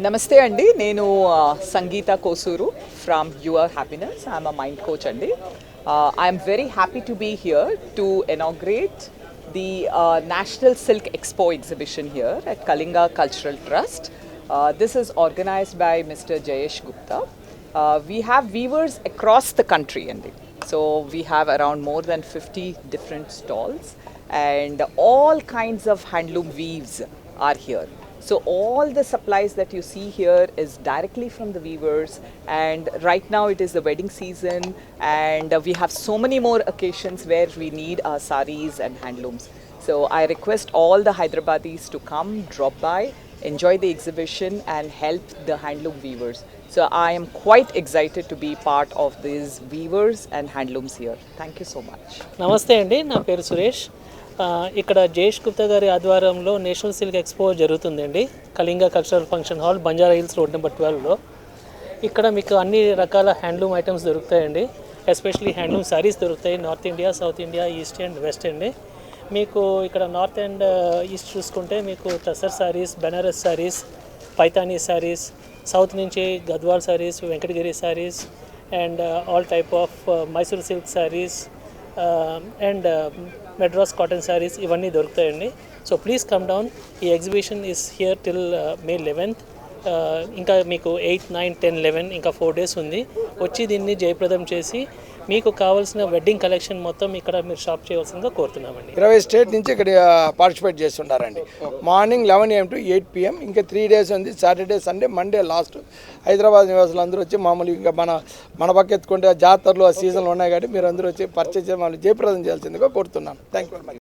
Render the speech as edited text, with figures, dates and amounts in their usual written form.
నమస్తే అండి నేను Sangeetha Kosuru from your happiness I'm a mind coach అండి I'm very happy to be here to inaugurate the National Silk Expo exhibition here at Kalinga Cultural Trust. This is organized by Mr. Jayesh Gupta. We have weavers across the country Andy. So we have around more than 50 different stalls and all kinds of handloom weaves are here. So all the supplies that you see here is directly from the weavers, and right now it is the wedding season and we have so many more occasions where we need our saris and handlooms. So I request all the Hyderabadis to come, drop by, enjoy the exhibition and help the handloom weavers. So I am quite excited to be part of these weavers and handlooms here. Thank you so much. నమస్తే అండి, నా పేరు సురేష్. ఇక్కడ జయేష్ గుప్తా గారి ఆధ్వర్యంలో national silk expo జరుగుతుందండి Kalinga cultural function hall, Banjara hills road number 12లో. ఇక్కడ మీకు అన్ని రకాల హ్యాండ్లూమ్ ఐటమ్స్ దొరుకుతాయండి. ఎస్పెషలీ హ్యాండ్లూమ్ సారీస్ దొరుకుతాయి. North India, south India, east and west అండి. మీకు ఇక్కడ నార్త్ అండ్ ఈస్ట్ చూసుకుంటే మీకు టసర్ సారీస్, బెనారస్ సారీస్, పైతానీ సారీస్, సౌత్ నుంచి Gadwal saris, Venkatagiri saris and all type of Mysore silk saris and Madras cotton saris ఇవన్నీ దొరుకుతాయండి. So please come down. ఈ exhibition is here till May 11th. ఇంకా మీకు 8, 9, 10, 11 ఇంకా 4 days ఉంది. వచ్చి దీన్ని జయప్రదం చేసి మీకు కావాల్సిన వెడ్డింగ్ కలెక్షన్ మొత్తం ఇక్కడ మీరు షాప్ చేయవలసిందిగా కోరుతున్నామండి. 20 స్టేట్ నుంచి ఇక్కడ పార్టిసిపేట్ చేస్తున్నారండి. Morning 11 AM to 8 PM. ఇంకా 3 days ఉంది. Saturday, Sunday, Monday last. Hyderabad నివాసులు అందరూ వచ్చి మామూలు ఇంకా మన పక్క ఎత్తుకుంటే జాతరలు ఆ సీజన్లు ఉన్నాయి కాబట్టి మీరు అందరూ వచ్చి పర్చేజ్ చేసి మమ్మల్ని జయప్రదం చేయాల్సిందిగా కోరుతున్నాను. Thank you very much.